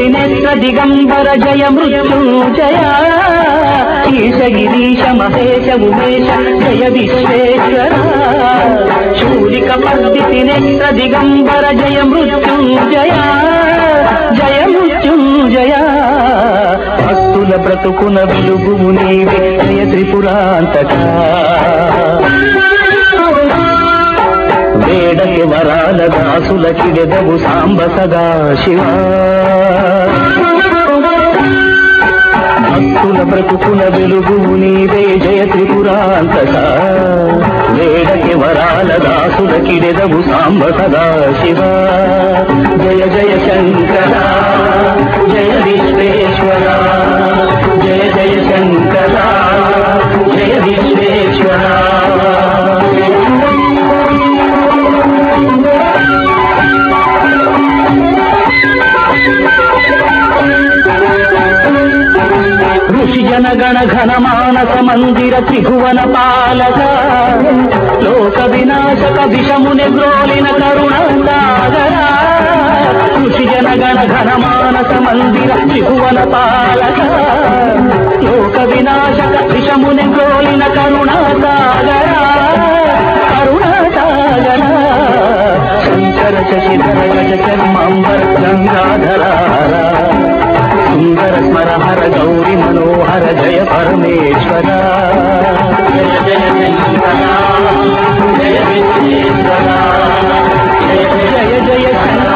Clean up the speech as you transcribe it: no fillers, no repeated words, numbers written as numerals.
త్రినేత్ర దిగంబర జయ మృత్యుంజయ ఈశ గిరీశ మహేశ ఉమేశ జయ విశ్వేశ్వర శూలిక పద్మితి నేత్ర దిగంబర జయ మృత్యుంజయ జయ మృత్యుంజయ భక్తుల బ్రతుకున వెలుగువు నీవే జయ త్రిపురాంతక వేడకి వరాల దాసుల కిడెదవు సాంబ సదా శివ భక్తుల బ్రతుకున వెలుగువు నీవే జయ త్రిపురాంతక వేడకి వరాల దాసుల కిడెదవు సాంబ సదా శివ జయ జయ శంకర జయ విశ్వేశ్వర జయ జయ శంకర జయ విశ్వేశ్వర ఋషి జనగణ ఘన మానస మందిర త్రిభువన పాలక లోక వినాశక విషముని గ్రోలిన కరుణ సాగర ఋషి జనగణ ఘన మానస మందిర త్రిభువన పాలక లోక వినాశక విషముని గ్రోలిన కరుణ సాగర కరుణ సాగర శంకర శశిధర గజ చర్మాంబర గంగాధర సుందర స్మర హర గౌరి మనోహర జయ పరమేశ్వర జయ జయ శంకర జయ విశ్వేశ్వర జయ జయ శంకర